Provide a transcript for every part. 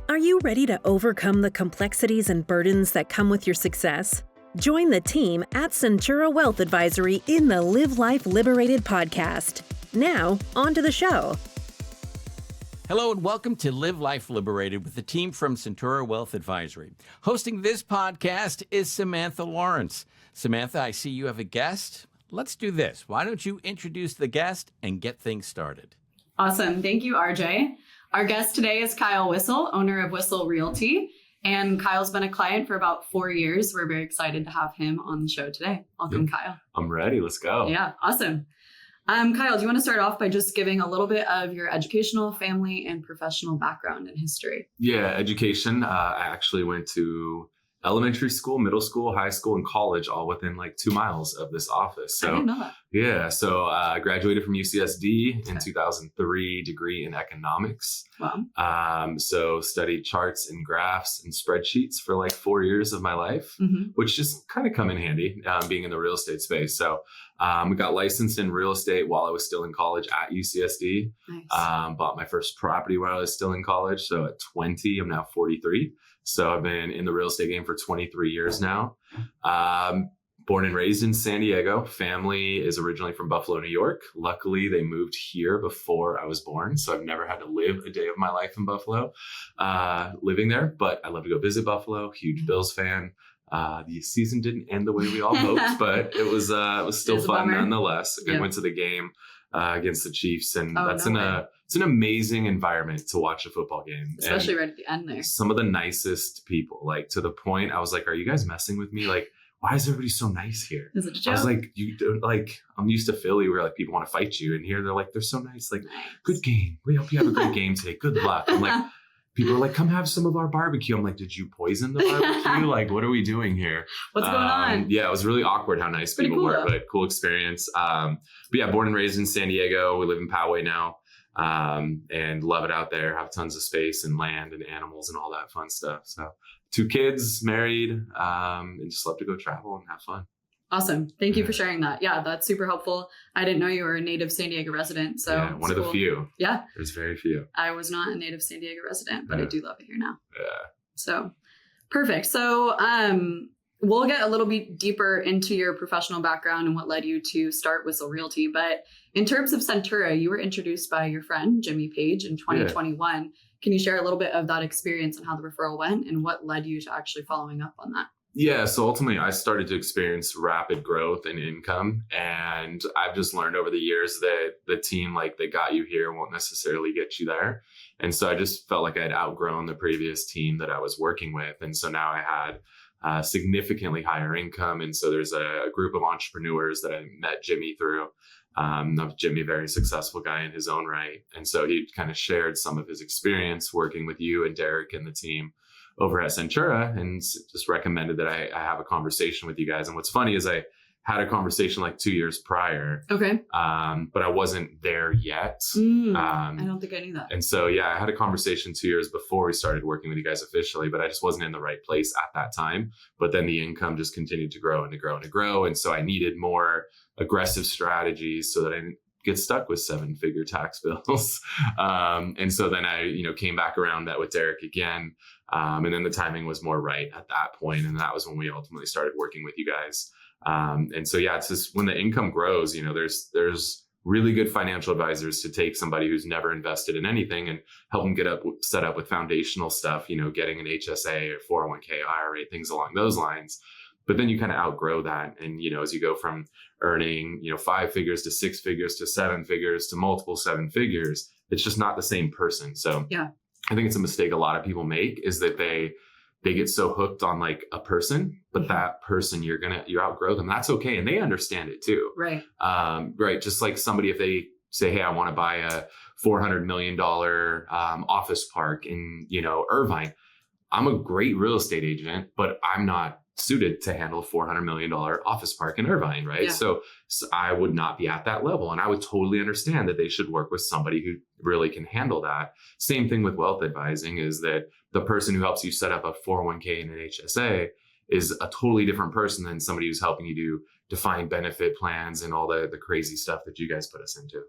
Are you ready to overcome the complexities and burdens that come with your success? Join the team at Centura Wealth Advisory in the Live Life Liberated podcast. Now, on to the show. Hello and welcome to Live Life Liberated with the team from Centura Wealth Advisory. Hosting this podcast is Samantha Lawrence. Samantha, I see you have a guest. Let's do this. Why don't you introduce the guest and get things started? Awesome. Thank you, RJ. Our guest today is Kyle Whissel, owner of Whissel Realty. And Kyle's been a client for about 4 years. We're very excited to have him on the show today. Welcome, Kyle. I'm ready. Let's go. Yeah, awesome. Kyle, do you want to start off by just giving a little bit of your educational, family, and professional background and history? Yeah, education. I actually went to elementary school, middle school, high school, and college, all within like 2 miles of this office. So, I didn't know that. Yeah, so I graduated from UCSD in 2003, degree in economics. Wow. So studied charts and graphs and spreadsheets for like 4 years of my life, which just kind of come in handy being in the real estate space. So we got licensed in real estate while I was still in college at UCSD. Nice. Bought my first property while I was still in college. So at 20, I'm now 43. So I've been in the real estate game for 23 years now. Born and raised in San Diego. Family is originally from Buffalo, New York. Luckily, they moved here before I was born. So I've never had to live a day of my life in Buffalo living there. But I love to go visit Buffalo. Huge Bills fan. The season didn't end the way we all hoped, but it was still fun nonetheless. I went to the game against the Chiefs, and it's an amazing environment to watch a football game, especially right at the end there. Some of the nicest people, like to the point I was like, "Are you guys messing with me? Like, why is everybody so nice here?" Is it a joke? I was like, "You don't like." I'm used to Philly, where like people want to fight you, and here they're like, "They're so nice. Like, good game. We hope you have a great game today. Good luck." I'm like. People are like, "Come have some of our barbecue." I'm like, "Did you poison the barbecue? Like, what are we doing here?" What's going on? Yeah, it was really awkward how nice people were, but cool experience. But yeah, born and raised in San Diego. We live in Poway now and love it out there. Have tons of space and land and animals and all that fun stuff. So 2 kids, married, and just love to go travel and have fun. Awesome. Thank you for sharing that. Yeah, that's super helpful. I didn't know you were a native San Diego resident. So yeah, one of the few. Yeah. There's very few. I was not a native San Diego resident, but I do love it here now. Yeah. So perfect. So we'll get a little bit deeper into your professional background and what led you to start Whissel Realty. But in terms of Centura, you were introduced by your friend, Jimmy Page, in 2021. Yeah. Can you share a little bit of that experience and how the referral went and what led you to actually following up on that? Yeah, so ultimately I started to experience rapid growth in income, and I've just learned over the years that the team like that got you here won't necessarily get you there. And so I just felt like I'd outgrown the previous team that I was working with. And so now I had significantly higher income. And so there's a group of entrepreneurs that I met Jimmy through. Jimmy, a very successful guy in his own right. And so he kind of shared some of his experience working with you and Derek and the team over at Centura, and just recommended that I have a conversation with you guys. And what's funny is I had a conversation like 2 years prior. Okay. But I wasn't there yet. I don't think I knew that. And so, yeah, I had a conversation 2 years before we started working with you guys officially, but I just wasn't in the right place at that time. But then the income just continued to grow and to grow and to grow. And so I needed more aggressive strategies so that I didn't get stuck with 7-figure tax bills. And so then I, came back around, met with Derek again. And then the timing was more right at that point. And that was when we ultimately started working with you guys. And so, yeah, it's just when the income grows, there's really good financial advisors to take somebody who's never invested in anything and help them set up with foundational stuff, getting an HSA or 401k, IRA, things along those lines. But then you kind of outgrow that. And, as you go from earning, 5 figures to 6 figures to 7 figures to multiple 7 figures, it's just not the same person. So yeah, I think it's a mistake a lot of people make is that they get so hooked on like a person, but that person, you outgrow them. That's okay. And they understand it too. Right. Right. Just like somebody, if they say, "Hey, I want to buy a $400 million office park in, Irvine." I'm a great real estate agent, but I'm not suited to handle a $400 million office park in Irvine, right? Yeah. So I would not be at that level. And I would totally understand that they should work with somebody who really can handle that. Same thing with wealth advising is that the person who helps you set up a 401k and an HSA is a totally different person than somebody who's helping you do defined benefit plans and all the crazy stuff that you guys put us into.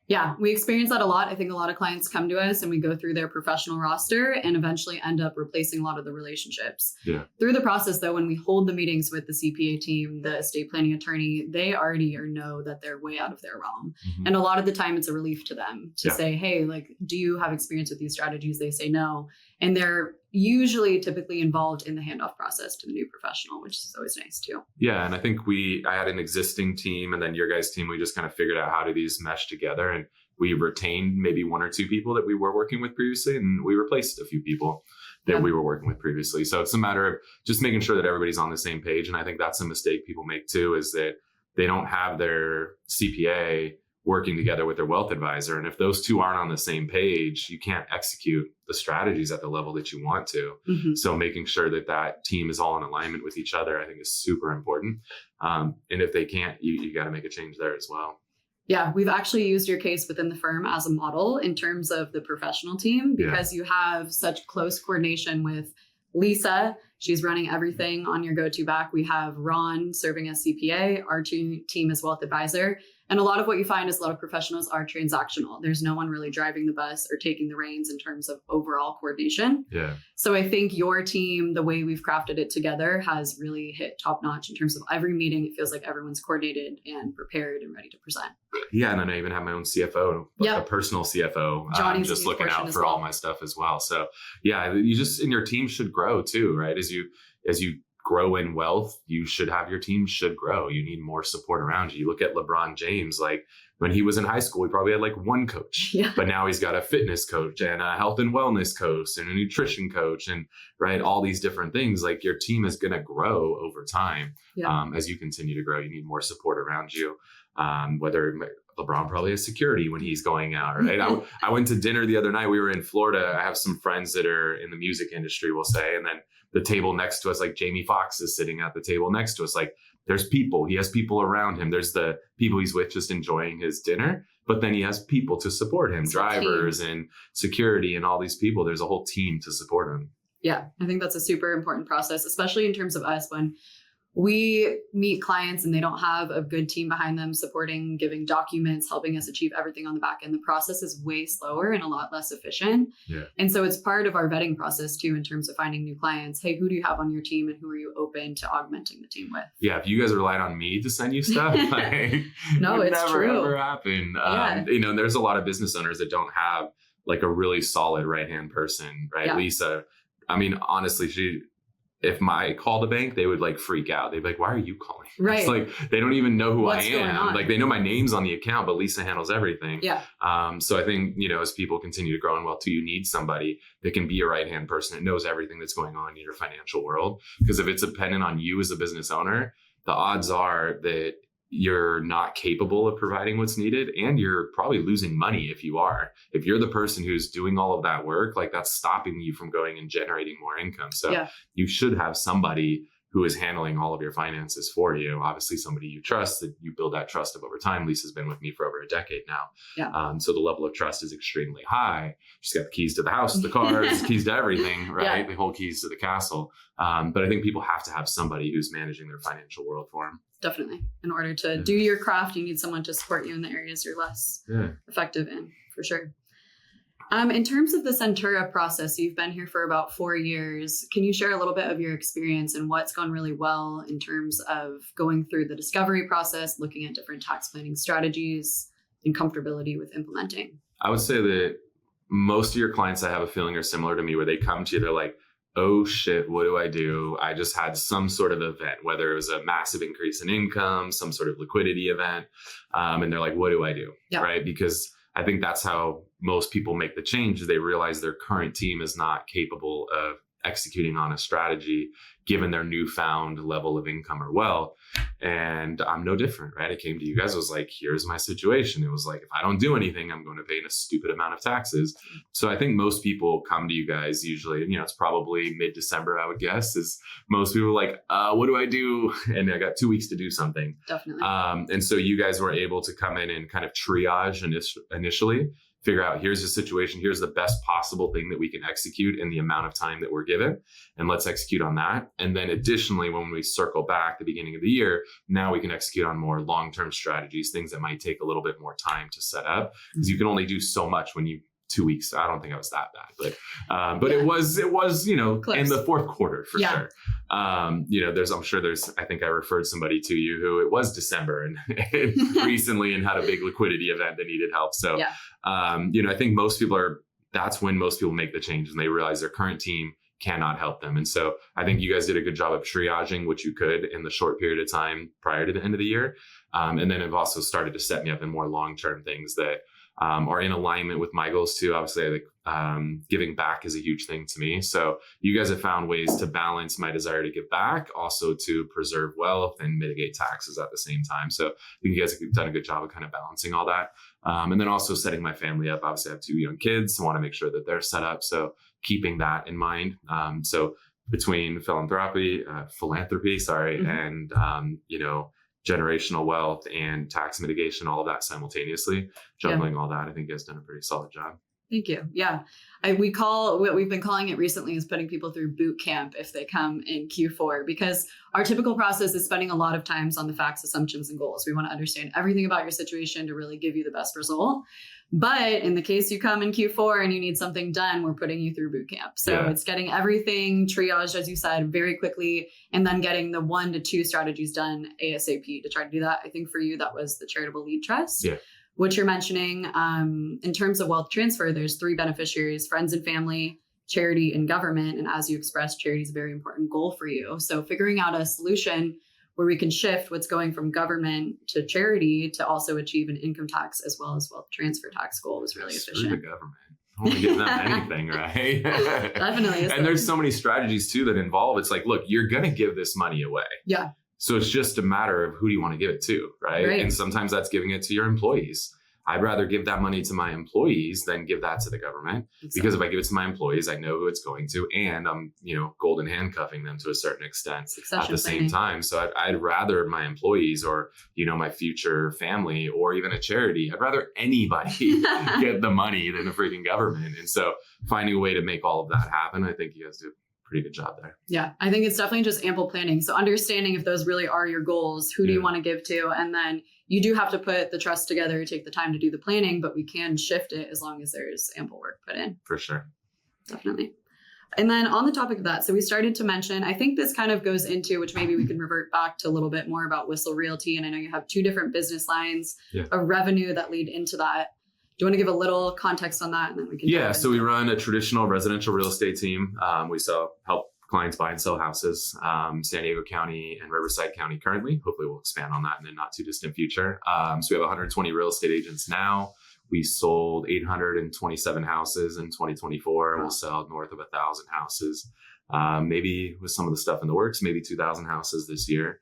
Yeah, we experience that a lot. I think a lot of clients come to us and we go through their professional roster and eventually end up replacing a lot of the relationships. Yeah. Through the process, though, when we hold the meetings with the CPA team, the estate planning attorney, they already know that they're way out of their realm. Mm-hmm. And a lot of the time it's a relief to them to Yeah. say, hey, like, do you have experience with these strategies? They say no. And they're usually typically involved in the handoff process to the new professional, which is always nice too. Yeah. And I think I had an existing team, and then your guys' team, we just kind of figured out how do these mesh together. And we retained maybe one or two people that we were working with previously, and we replaced a few people that we were working with previously. So it's a matter of just making sure that everybody's on the same page. And I think that's a mistake people make too, is that they don't have their CPA working together with their wealth advisor. And if those two aren't on the same page, you can't execute the strategies at the level that you want to. Mm-hmm. So making sure that that team is all in alignment with each other, I think is super important. And if they can't, you got to make a change there as well. Yeah, we've actually used your case within the firm as a model in terms of the professional team, because you have such close coordination with Lisa. She's running everything on your go-to back. We have Ron serving as CPA, our team as wealth advisor. And a lot of what you find is a lot of professionals are transactional. There's no one really driving the bus or taking the reins in terms of overall coordination. Yeah. So I think your team, the way we've crafted it together, has really hit top notch in terms of every meeting. It feels like everyone's coordinated and prepared and ready to present. Yeah. And then I even have my own CFO, a personal CFO, just looking out for all my stuff as well. So yeah, you just, and your team should grow too, right? As you grow in wealth, your team should grow. You need more support around you. You look at LeBron James, like when he was in high school, he probably had like one coach, but now he's got a fitness coach and a health and wellness coach and a nutrition coach and all these different things. Like your team is going to grow over time. As you continue to grow, you need more support around you. Whether LeBron probably has security when he's going out, right? I went to dinner the other night. We were in Florida. I have some friends that are in the music industry, we'll say. And then the table next to us, like Jamie Foxx is sitting at the table next to us. Like there's people, he has people around him. There's the people he's with just enjoying his dinner, but then he has people to support him, drivers and security and all these people. There's a whole team to support him. Yeah, I think that's a super important process, especially in terms of us when we meet clients and they don't have a good team behind them supporting, giving documents, helping us achieve everything on the back end. The process is way slower and a lot less efficient. Yeah. And so it's part of our vetting process too, in terms of finding new clients. Hey, who do you have on your team and who are you open to augmenting the team with? Yeah. If you guys relied on me to send you stuff, no, it's never, true. Ever happen. There's a lot of business owners that don't have like a really solid right-hand person, right? Yeah. Lisa, I mean, honestly, if I called a bank, they would like freak out. They'd be like, why are you calling? Right. It's like, they don't even know who What's I am. Like they know my name's on the account, but Lisa handles everything. Yeah. So I think, as people continue to grow in wealth too, you need somebody that can be a right-hand person that knows everything that's going on in your financial world. Because if it's dependent on you as a business owner, the odds are that you're not capable of providing what's needed, and you're probably losing money if you are. If you're the person who's doing all of that work, like that's stopping you from going and generating more income. So you should have somebody who is handling all of your finances for you. Obviously somebody you trust, that you build that trust of over time. Lisa's been with me for over a decade now. Yeah. So the level of trust is extremely high. She's got the keys to the house, the cars, keys to everything, right? The whole keys to the castle. But I think people have to have somebody who's managing their financial world for them. Definitely. In order to do your craft, you need someone to support you in the areas you're less effective in, for sure. In terms of the Centura process, you've been here for about 4 years. Can you share a little bit of your experience and what's gone really well in terms of going through the discovery process, looking at different tax planning strategies, and comfortability with implementing? I would say that most of your clients, I have a feeling, are similar to me, where they come to you, they're like, oh shit, what do I do? I just had some sort of event, whether it was a massive increase in income, some sort of liquidity event. And they're like, what do I do? Right? Because I think that's how most people make the change, is they realize their current team is not capable of executing on a strategy given their newfound level of income or wealth. And I'm no different, right? I came to you guys, I was like, here's my situation. It was like, if I don't do anything, I'm going to pay a stupid amount of taxes. So I think most people come to you guys usually, it's probably mid-December, I would guess, is most people are like, what do I do? And I got 2 weeks to do something. Definitely. And so you guys were able to come in and kind of triage initially, figure out, here's the situation, here's the best possible thing that we can execute in the amount of time that we're given, and let's execute on that. And then additionally, when we circle back at the beginning of the year, now we can execute on more long-term strategies, things that might take a little bit more time to set up, because you can only do so much when you 2 weeks. I don't think I was that bad, but it was, close. In the fourth quarter for sure. I think I referred somebody to you who it was December and recently and had a big liquidity event that needed help. So, I think that's when most people make the change and they realize their current team cannot help them. And so I think you guys did a good job of triaging what you could in the short period of time prior to the end of the year. And then have also started to set me up in more long-term things that are in alignment with my goals too. Obviously, giving back is a huge thing to me. So you guys have found ways to balance my desire to give back, also to preserve wealth and mitigate taxes at the same time. So I think you guys have done a good job of kind of balancing all that. And then also setting my family up. Obviously, I have 2 young kids. I want to make sure that they're set up. So keeping that in mind. So between philanthropy, and, generational wealth and tax mitigation, all of that simultaneously, juggling all that. I think you guys done a pretty solid job. Thank you. Yeah. What we've been calling it recently is putting people through boot camp if they come in Q4, because our typical process is spending a lot of times on the facts, assumptions, and goals. We want to understand everything about your situation to really give you the best result. But in the case you come in Q4 and you need something done, we're putting you through boot camp. So it's getting everything triaged, as you said, very quickly, and then getting the 1 to 2 strategies done ASAP to try to do that. I think for you, that was the charitable lead trust. Yeah. What you're mentioning, in terms of wealth transfer, there's 3 beneficiaries: friends and family, charity, and government. And as you expressed, charity is a very important goal for you. So figuring out a solution where we can shift what's going from government to charity to also achieve an income tax as well as wealth transfer tax goal was really efficient. Screw the government. I don't want to give them anything, right? Definitely. And there's so many strategies too that involve, it's like, look, you're going to give this money away. Yeah. So it's just a matter of who do you want to give it to, right? And sometimes that's giving it to your employees. I'd rather give that money to my employees than give that to the government. Exactly. Because if I give it to my employees, I know who it's going to, and I'm, golden handcuffing them to a certain extent at the same time. So I'd rather my employees or, my future family or even a charity, I'd rather anybody get the money than the freaking government. And so finding a way to make all of that happen, I think you guys do a pretty good job there. Yeah, I think it's definitely just ample planning. So understanding if those really are your goals, who do you want to give to? And then you do have to put the trust together, take the time to do the planning, but we can shift it as long as there's ample work put in. For sure. Definitely. And then on the topic of that, so we started to mention, I think this kind of goes into, which maybe we can revert back to a little bit more about Whissel Realty. And I know you have 2 different business lines of revenue that lead into that. Do you want to give a little context on that? And then we can. So we run a traditional residential real estate team. We help clients buy and sell houses, San Diego County and Riverside County currently. Hopefully we'll expand on that in the not too distant future. So we have 120 real estate agents now. We sold 827 houses in 2024. Wow. We'll sell north of 1,000 houses, maybe with some of the stuff in the works, maybe 2,000 houses this year.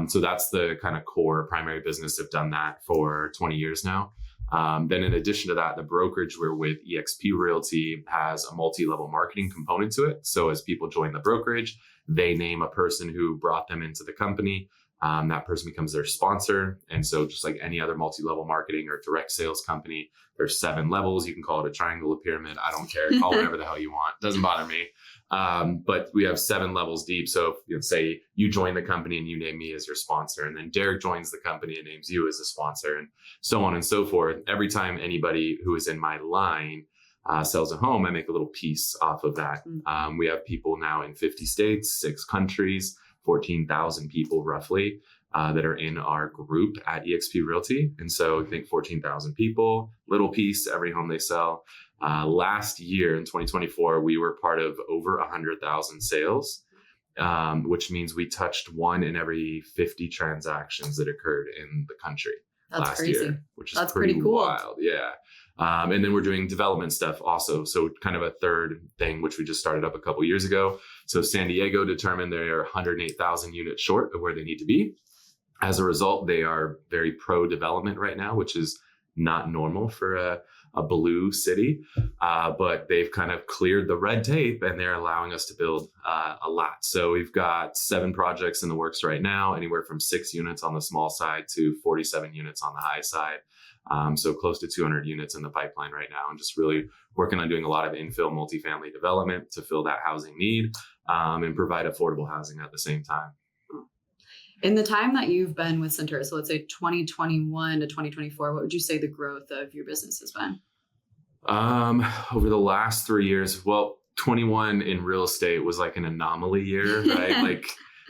So that's the kind of core primary business. I've done that for 20 years now. Then in addition to that, the brokerage we're with, eXp Realty, has a multi-level marketing component to it. So as people join the brokerage, they name a person who brought them into the company. That person becomes their sponsor. And so just like any other multi-level marketing or direct sales company, there's 7 levels. You can call it a triangle, a pyramid. I don't care. Call it whatever the hell you want. Doesn't bother me. But we have 7 levels deep. So say you join the company and you name me as your sponsor, and then Derek joins the company and names you as a sponsor, and so on and so forth. Every time anybody who is in my line sells a home, I make a little piece off of that. We have people now in 50 states, 6 countries, 14,000 people roughly that are in our group at eXp Realty. And so I think 14,000 people, little piece, every home they sell. Last year in 2024, we were part of over 100,000 sales, which means we touched 1 in every 50 transactions that occurred in the country last year, which is pretty cool. Wild. Yeah. And then we're doing development stuff also. So kind of a third thing, which we just started up a couple years ago. So San Diego determined they are 108,000 units short of where they need to be. As a result, they are very pro development right now, which is not normal for a blue city. But they've kind of cleared the red tape and they're allowing us to build a lot. So we've got 7 projects in the works right now, anywhere from 6 units on the small side to 47 units on the high side. So close to 200 units in the pipeline right now, and just really working on doing a lot of infill multifamily development to fill that housing need and provide affordable housing at the same time. In the time that you've been with Centura, so let's say 2021 to 2024, what would you say the growth of your business has been? Over the last 3 years, well, 21 in real estate was like an anomaly year, right? Like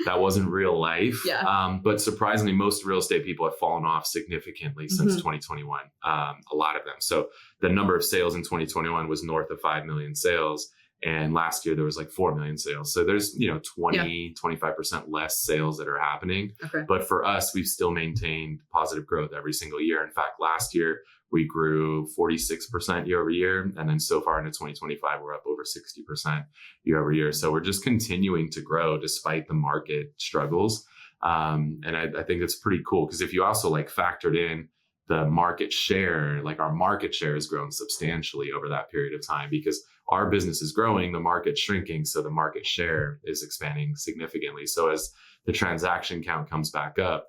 that wasn't real life. Yeah. But surprisingly, most real estate people have fallen off significantly since 2021. A lot of them. So the number of sales in 2021 was north of 5 million sales. And last year there was like 4 million sales. So there's, 25% less sales that are happening. Okay. But for us, we've still maintained positive growth every single year. In fact, last year we grew 46% year over year. And then so far into 2025, we're up over 60% year over year. So we're just continuing to grow despite the market struggles. And I think it's pretty cool because if you also like factored in the market share, like our market share has grown substantially over that period of time because our business is growing, the market's shrinking. So the market share is expanding significantly. So as the transaction count comes back up,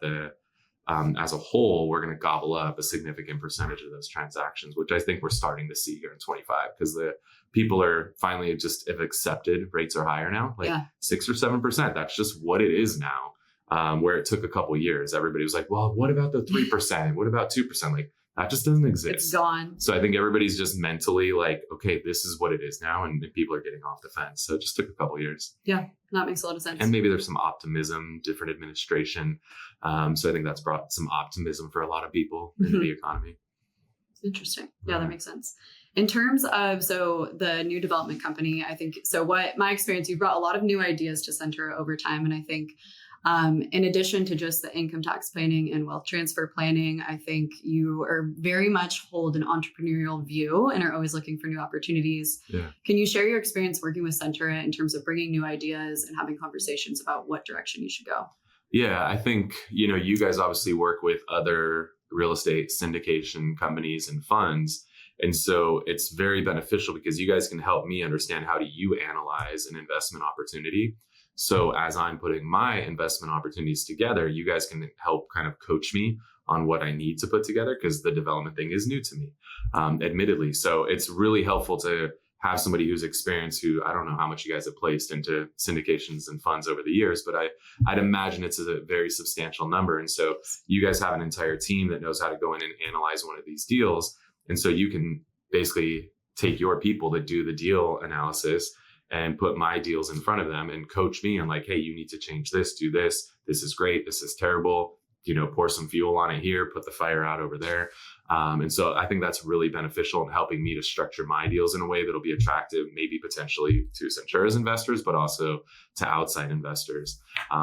as a whole, we're going to gobble up a significant percentage of those transactions, which I think we're starting to see here in 25 because the people are finally just have accepted rates are higher now, like 6 or 7%. That's just what it is now. Where it took a couple of years, everybody was like, well, what about the 3%? What about 2%? Like that just doesn't exist. It's gone. So I think everybody's just mentally like, okay, this is what it is now. And people are getting off the fence. So it just took a couple of years. Yeah, that makes a lot of sense. And maybe there's some optimism, different administration. So I think that's brought some optimism for a lot of people into the economy. Interesting. Yeah, that makes sense. In terms of, so the new development company, I think, so what my experience, you brought a lot of new ideas to Centura over time. And I think in addition to just the income tax planning and wealth transfer planning, I think you are very much hold an entrepreneurial view and are always looking for new opportunities. Yeah. Can you share your experience working with Centura in terms of bringing new ideas and having conversations about what direction you should go? Yeah, I think, you guys obviously work with other real estate syndication companies and funds. And so it's very beneficial because you guys can help me understand how do you analyze an investment opportunity. So as I'm putting my investment opportunities together, you guys can help kind of coach me on what I need to put together because the development thing is new to me, admittedly. So it's really helpful to have somebody who's experienced who, I don't know how much you guys have placed into syndications and funds over the years, but I'd imagine it's a very substantial number. And so you guys have an entire team that knows how to go in and analyze one of these deals. And so you can basically take your people that do the deal analysis and put my deals in front of them and coach me on like, hey, you need to change this, do this. This is great. This is terrible. Pour some fuel on it here, put the fire out over there. And so I think that's really beneficial in helping me to structure my deals in a way that'll be attractive, maybe potentially to Centura's investors, but also to outside investors.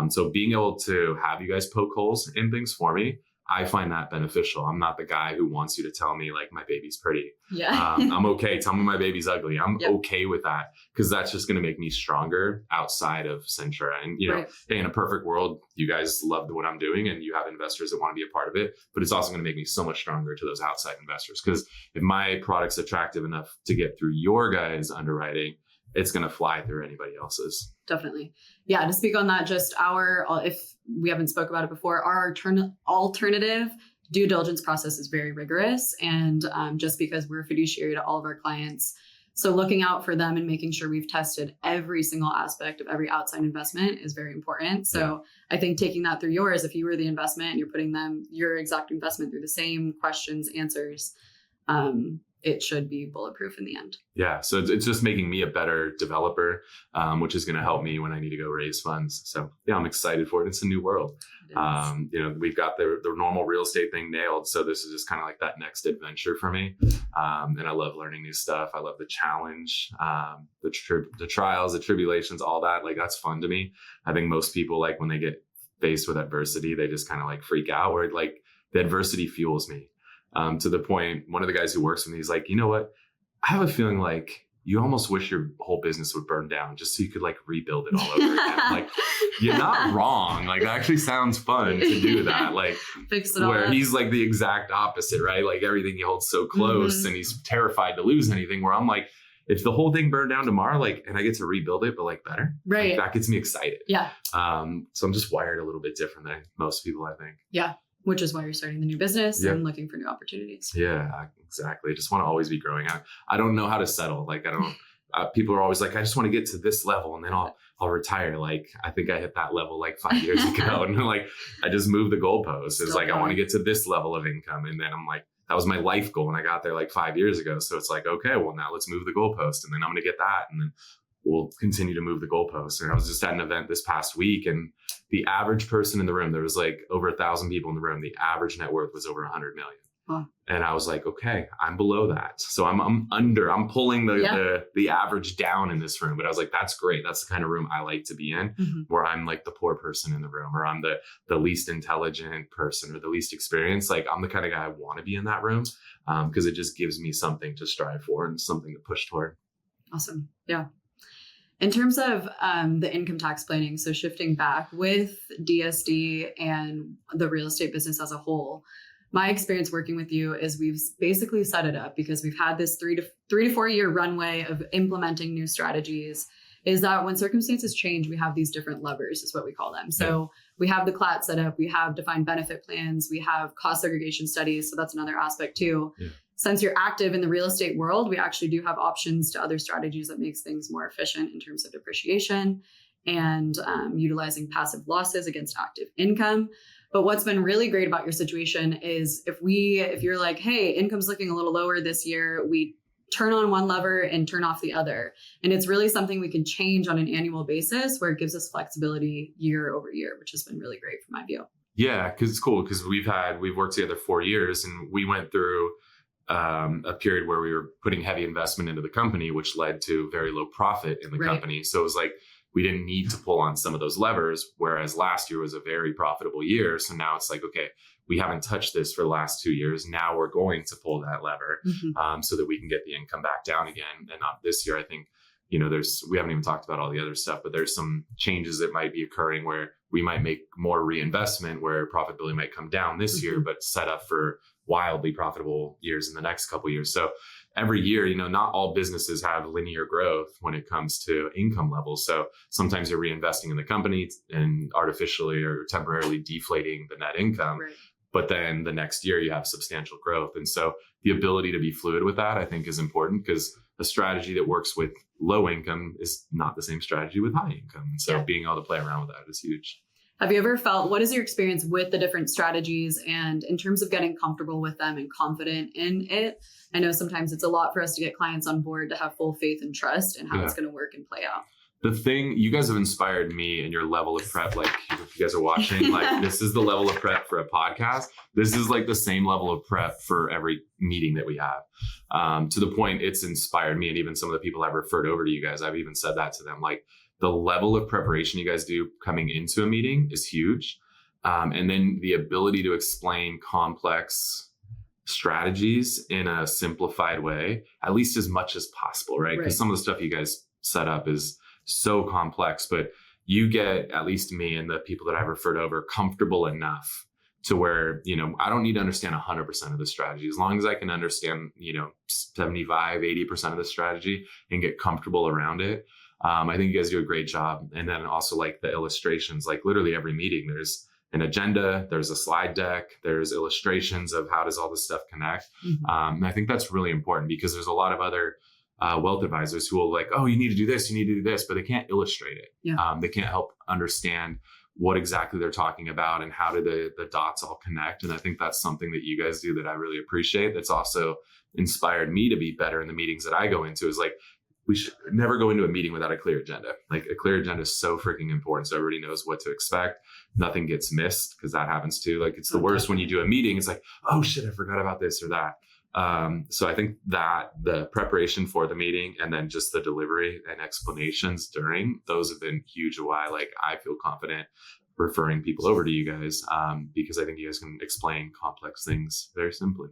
So being able to have you guys poke holes in things for me, I find that beneficial. I'm not the guy who wants you to tell me like my baby's pretty. Yeah. I'm okay. Tell me my baby's ugly. I'm okay with that because that's just going to make me stronger outside of Centura. And, hey, in a perfect world, you guys love what I'm doing and you have investors that want to be a part of it, but it's also going to make me so much stronger to those outside investors because if my product's attractive enough to get through your guys' underwriting, it's going to fly through anybody else's. Definitely. Yeah. To speak on that, just if we haven't spoke about it before, our alternative due diligence process is very rigorous. And just because we're a fiduciary to all of our clients, so looking out for them and making sure we've tested every single aspect of every outside investment is very important. So I think taking that through yours, if you were the investment and you're putting your exact investment through the same questions, answers, it should be bulletproof in the end. Yeah. So it's just making me a better developer, which is going to help me when I need to go raise funds. So I'm excited for it. It's a new world. We've got the normal real estate thing nailed. So this is just kind of like that next adventure for me. And I love learning new stuff. I love the challenge, the trials, the tribulations, all that. Like that's fun to me. I think most people, like when they get faced with adversity, they just kind of like freak out where like the adversity fuels me. To the point, one of the guys who works with me, he's like, you know what? I have a feeling like you almost wish your whole business would burn down just so you could like rebuild it all over again. Like, you're not wrong. Like, it actually sounds fun to do that. Like, fix it all where up. he's like the exact opposite, right? Like everything he holds so close and he's terrified to lose anything. Where I'm like, if the whole thing burned down tomorrow, like, and I get to rebuild it, but like better, right? Like, that gets me excited. Yeah. So I'm just wired a little bit different than most people, I think. Yeah. which is why you're starting the new business Yep. and looking for new opportunities. Yeah, exactly. I just want to always be growing. I don't know how to settle. Like I don't, people are always like, I just want to get to this level and then I'll retire. Like, I think I hit that level like 5 years ago. And like, I just moved the goalposts. It's like, I want to get to this level of income. And then I'm like, that was my life goal. And I got there like 5 years ago. So it's like, okay, well now let's move the goalpost and then I'm going to get that. And then we'll continue to move the goalposts. And I was just at an event this past week and the average person in the room, there was like over 1,000 people in the room. The average net worth was over 100 million. Huh. And I was like, okay, I'm below that. So I'm pulling the average down in this room. But I was like, that's great. That's the kind of room I like to be in, where I'm like the poor person in the room, or I'm the least intelligent person or the least experienced. Like I'm the kind of guy I want to be in that room because it just gives me something to strive for and something to push toward. Awesome. Yeah. In terms of the income tax planning, so shifting back with DSD and the real estate business as a whole, my experience working with you is we've basically set it up because we've had this 3 to 4 year runway of implementing new strategies, is that when circumstances change, we have these different levers is what we call them. So we have the CLAT set up, we have defined benefit plans, we have cost segregation studies. So that's another aspect too. Yeah. Since you're active in the real estate world, we actually do have options to other strategies that makes things more efficient in terms of depreciation and utilizing passive losses against active income. But what's been really great about your situation is if you're like, hey, income's looking a little lower this year, we turn on one lever and turn off the other. And it's really something we can change on an annual basis where it gives us flexibility year over year, which has been really great from my view. Yeah, because it's cool because we've worked together 4 years and we went through a period where we were putting heavy investment into the company, which led to very low profit in the company. So it was like, we didn't need to pull on some of those levers, whereas last year was a very profitable year. So now it's like, okay, we haven't touched this for the last 2 years. Now we're going to pull that lever so that we can get the income back down again. And not this year, I think, we haven't even talked about all the other stuff, but there's some changes that might be occurring where we might make more reinvestment where profitability might come down this year, but set up for wildly profitable years in the next couple of years. So every year, not all businesses have linear growth when it comes to income levels. So sometimes you're reinvesting in the company and artificially or temporarily deflating the net income. Right. But then the next year you have substantial growth. And so the ability to be fluid with that, I think, is important because a strategy that works with low income is not the same strategy with high income. And so being able to play around with that is huge. Have you ever felt, what is your experience with the different strategies and in terms of getting comfortable with them and confident in it? I know sometimes it's a lot for us to get clients on board to have full faith and trust in how it's going to work and play out. The thing, you guys have inspired me and your level of prep. Like if you guys are watching, like this is the level of prep for a podcast. This is like the same level of prep for every meeting that we have. To the point it's inspired me. And even some of the people I've referred over to you guys, I've even said that to them. Like the level of preparation you guys do coming into a meeting is huge. And then the ability to explain complex strategies in a simplified way, at least as much as possible, right? Because some of the stuff you guys set up is so complex, but you get, at least me and the people that I've referred over, comfortable enough to where, I don't need to understand 100% of the strategy. As long as I can understand, 75, 80% of the strategy and get comfortable around it. I think you guys do a great job. And then also like the illustrations, like literally every meeting, there's an agenda, there's a slide deck, there's illustrations of how does all this stuff connect. And I think that's really important because there's a lot of other wealth advisors who will like, oh, you need to do this, but they can't illustrate it. They can't help understand what exactly they're talking about and how do the dots all connect. And I think that's something that you guys do that I really appreciate. That's also inspired me to be better in the meetings that I go into is like, we should never go into a meeting without a clear agenda. Like a clear agenda is so freaking important. So everybody knows what to expect. Nothing gets missed because that happens too. Like it's the worst when you do a meeting. It's like, oh shit, I forgot about this or that. So I think that the preparation for the meeting and then just the delivery and explanations during those have been huge. Why like I feel confident referring people over to you guys because I think you guys can explain complex things very simply.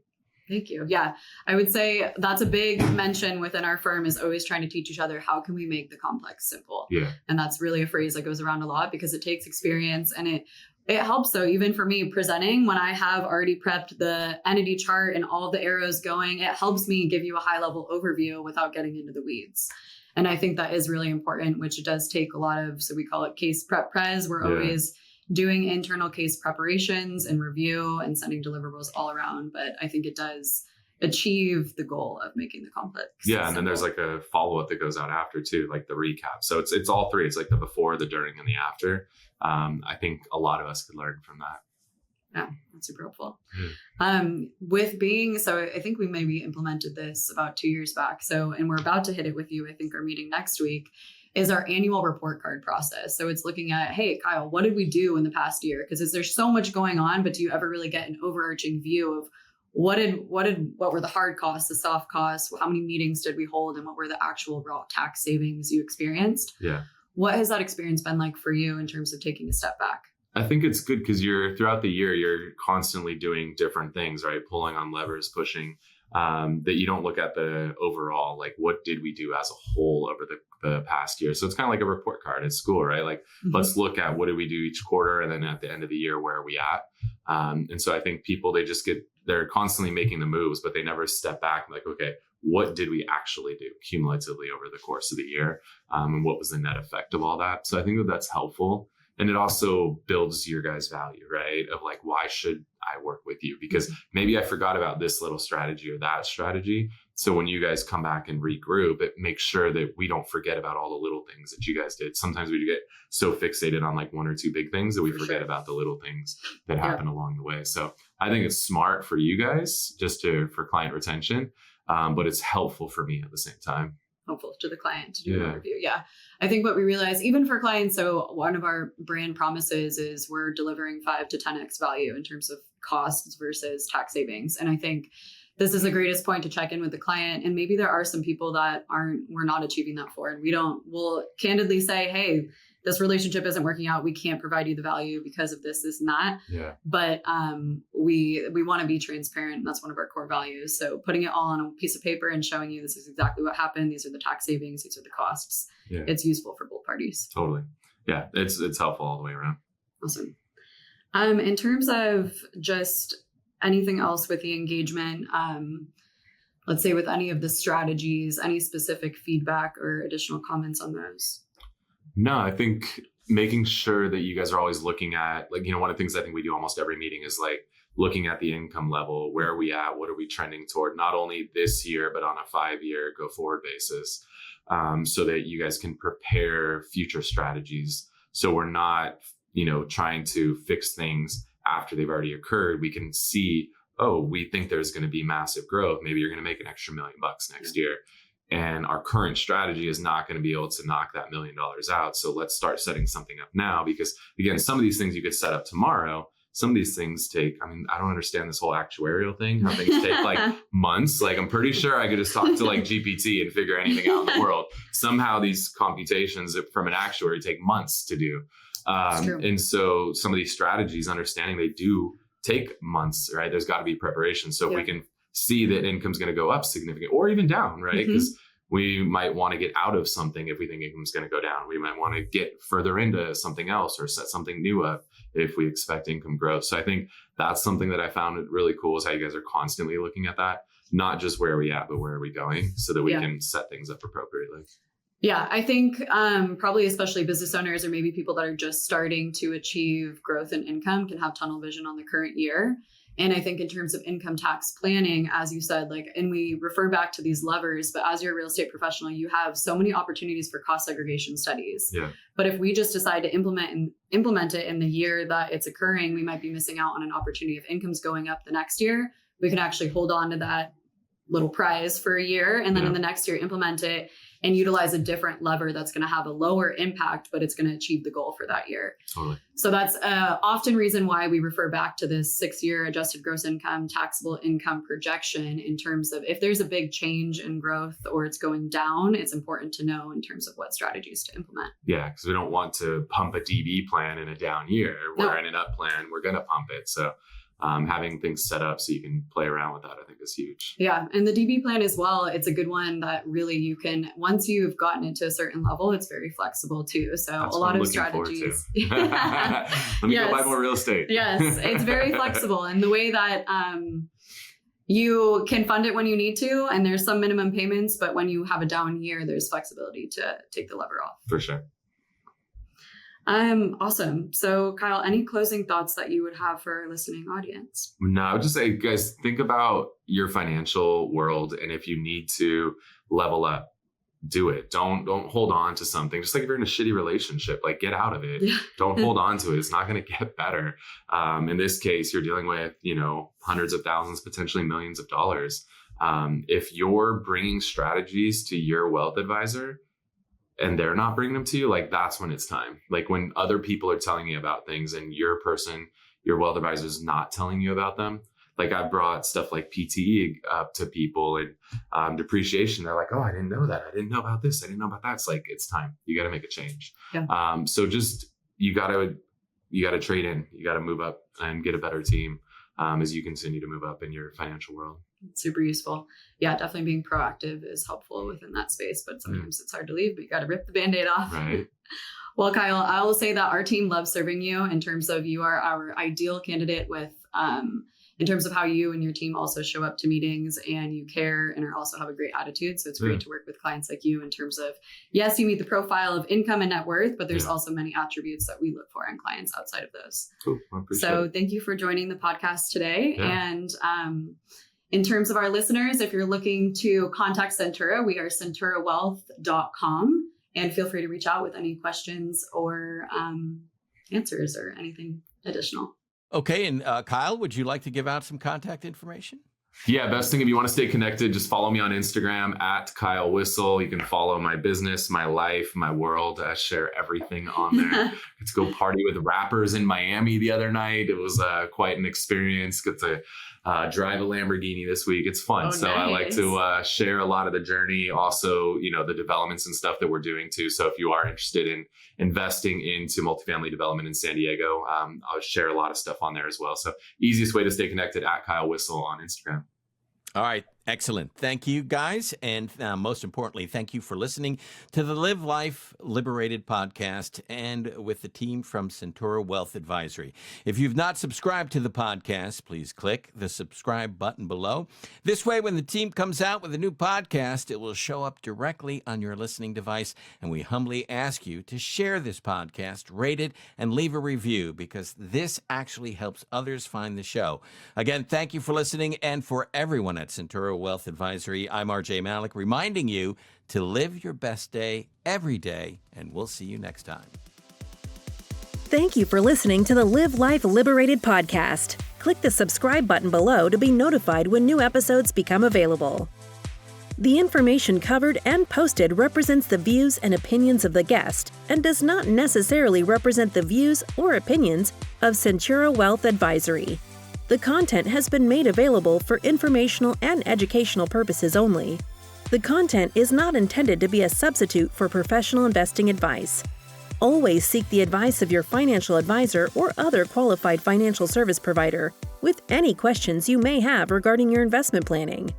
Thank you. Yeah, I would say that's a big mention within our firm is always trying to teach each other how can we make the complex simple. Yeah, and that's really a phrase that goes around a lot because it takes experience and it helps though, even for me presenting when I have already prepped the entity chart and all the arrows going, it helps me give you a high level overview without getting into the weeds. And I think that is really important, which it does take a lot of, so we call it case prep pres. We're always doing internal case preparations and review and sending deliverables all around. But I think it does achieve the goal of making the complex. Yeah. And then there's like a follow-up that goes out after too, like the recap. So it's all three. It's like the before, the during, and the after. I think a lot of us could learn from that. Yeah, that's super helpful. Yeah. So I think we maybe implemented this about 2 years back. So, and we're about to hit it with you. I think our meeting next week is our annual report card process. So it's looking at, hey, Kyle, what did we do in the past year? Because there's so much going on, but do you ever really get an overarching view of what were the hard costs, the soft costs, how many meetings did we hold, and what were the actual raw tax savings you experienced? Yeah. What has that experience been like for you in terms of taking a step back? I think it's good because throughout the year, you're constantly doing different things, right? Pulling on levers, pushing, that you don't look at the overall, like what did we do as a whole over the past year? So it's kind of like a report card at school, right? Like let's look at what did we do each quarter, and then at the end of the year, where are we at? And so I think people, they're constantly making the moves, but they never step back and like, okay, what did we actually do cumulatively over the course of the year? And what was the net effect of all that? So I think that's helpful. And it also builds your guys' value, right? Of like, why should I work with you? Because maybe I forgot about this little strategy or that strategy. So when you guys come back and regroup, it makes sure that we don't forget about all the little things that you guys did. Sometimes we get so fixated on like one or two big things that we forget about the little things that happen along the way. So I think it's smart for you guys for client retention, but it's helpful for me at the same time. Helpful to the client to do a review. Yeah. I think what we realize, even for clients, so one of our brand promises is we're delivering 5 to 10x value in terms of costs versus tax savings. And I think this is the greatest point to check in with the client. And maybe there are some people that we're not achieving that for. And we'll candidly say, hey, this relationship isn't working out. We can't provide you the value because of this and that. Yeah. But we want to be transparent. And that's one of our core values. So putting it all on a piece of paper and showing you this is exactly what happened. These are the tax savings. These are the costs. Yeah. It's useful for both parties. Totally. Yeah. It's helpful all the way around. Awesome. In terms of just anything else with the engagement, let's say with any of the strategies, any specific feedback or additional comments on those? No, I think making sure that you guys are always looking at, like, one of the things I think we do almost every meeting is like looking at the income level. Where are we at? What are we trending toward? Not only this year, but on a 5-year go forward basis, so that you guys can prepare future strategies. So we're not, trying to fix things after they've already occurred. We can see, we think there's going to be massive growth. Maybe you're going to make an extra $1 million next year. And our current strategy is not going to be able to knock that $1 million out. So let's start setting something up now, because again, some of these things you could set up tomorrow. Some of these things take, I don't understand this whole actuarial thing, how things take like months. Like, I'm pretty sure I could just talk to like GPT and figure anything out in the world. Somehow these computations from an actuary take months to do. And so some of these strategies, understanding they do take months, right? There's got to be preparation. So if we can see that income's going to go up significantly or even down, right? Because we might want to get out of something if we think income's going to go down. We might want to get further into something else or set something new up if we expect income growth. So I think that's something that I found really cool, is how you guys are constantly looking at that, not just where are we at, but where are we going, so that we can set things up appropriately. Yeah, I think probably especially business owners or maybe people that are just starting to achieve growth in income can have tunnel vision on the current year. And I think in terms of income tax planning, as you said, and we refer back to these levers, but as you're a real estate professional, you have so many opportunities for cost segregation studies. Yeah. But if we just decide to implement it in the year that it's occurring, we might be missing out on an opportunity. If income's going up the next year, we can actually hold on to that little prize for a year, and then in the next year implement it and utilize a different lever that's going to have a lower impact, but it's going to achieve the goal for that year. Totally. So that's often reason why we refer back to this 6-year adjusted gross income, taxable income projection, in terms of if there's a big change in growth or it's going down, it's important to know in terms of what strategies to implement. Yeah, because we don't want to pump a DB plan in a down year. We're in an up plan, we're going to pump it. So having things set up so you can play around with that, I think, is huge. Yeah. And the DB plan as well, it's a good one that really you can, once you've gotten it to a certain level, it's very flexible too. So that's a lot of strategies. Let me go buy more real estate. Yes. It's very flexible. And the way that you can fund it when you need to, and there's some minimum payments, but when you have a down year, there's flexibility to take the lever off. For sure. Awesome. So Kyle, any closing thoughts that you would have for our listening audience? No, I would just say, guys, think about your financial world. And if you need to level up, do it. Don't hold on to something. Just like if you're in a shitty relationship, like get out of it. Yeah. Don't hold on to it. It's not going to get better. In this case, you're dealing with, hundreds of thousands, potentially millions of dollars. If you're bringing strategies to your wealth advisor and they're not bringing them to you, like that's when it's time. Like when other people are telling you about things and your wealth advisor is not telling you about them. Like I brought stuff like PTE up to people and depreciation. They're like, oh, I didn't know that. I didn't know about this. I didn't know about that. It's like, it's time. You got to make a change. Yeah. So just, you got to trade in, you got to move up and get a better team as you continue to move up in your financial world. Super useful. Yeah, definitely being proactive is helpful within that space, but sometimes it's hard to leave, but you got to rip the Band-Aid off. Right. Well, Kyle, I will say that our team loves serving you in terms of you are our ideal candidate with, in terms of how you and your team also show up to meetings and you care and also have a great attitude. So it's great to work with clients like you in terms of, yes, you meet the profile of income and net worth, but there's also many attributes that we look for in clients outside of those. Cool. I appreciate So it. Thank you for joining the podcast today. Yeah. And in terms of our listeners, if you're looking to contact Centura, we are centurawealth.com, and feel free to reach out with any questions or answers or anything additional. Okay. And Kyle, would you like to give out some contact information? Yeah, best thing, if you want to stay connected, just follow me on Instagram at Kyle Whissel. You can follow my business, my life, my world. I share everything on there. Get to go party with rappers in Miami the other night. It was quite an experience. Get to drive a Lamborghini this week. It's fun. Oh, so nice. I like to share a lot of the journey. Also, the developments and stuff that we're doing too. So if you are interested in investing into multifamily development in San Diego, I'll share a lot of stuff on there as well. So easiest way to stay connected at Kyle Whissel on Instagram. All right. Excellent. Thank you, guys. And most importantly, thank you for listening to the Live Life Liberated podcast and with the team from Centura Wealth Advisory. If you've not subscribed to the podcast, please click the subscribe button below. This way, when the team comes out with a new podcast, it will show up directly on your listening device. And we humbly ask you to share this podcast, rate it, and leave a review because this actually helps others find the show. Again, thank you for listening. And for everyone at Centura Wealth Advisory, I'm RJ Malik, reminding you to live your best day every day, and we'll see you next time. Thank you for listening to the Live Life Liberated podcast. Click the subscribe button below to be notified when new episodes become available. The information covered and posted represents the views and opinions of the guest and does not necessarily represent the views or opinions of Centura Wealth Advisory. The content has been made available for informational and educational purposes only. The content is not intended to be a substitute for professional investing advice. Always seek the advice of your financial advisor or other qualified financial service provider with any questions you may have regarding your investment planning.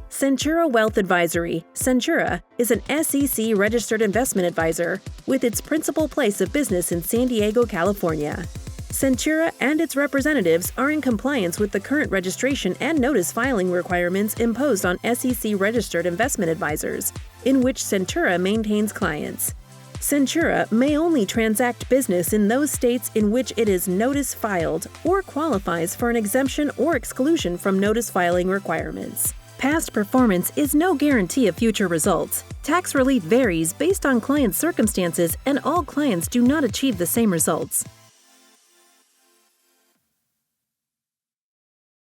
Centura Wealth Advisory, Centura, is an SEC-registered investment advisor with its principal place of business in San Diego, California. Centura and its representatives are in compliance with the current registration and notice filing requirements imposed on SEC-registered investment advisors, in which Centura maintains clients. Centura may only transact business in those states in which it is notice filed or qualifies for an exemption or exclusion from notice filing requirements. Past performance is no guarantee of future results. Tax relief varies based on client circumstances, and all clients do not achieve the same results.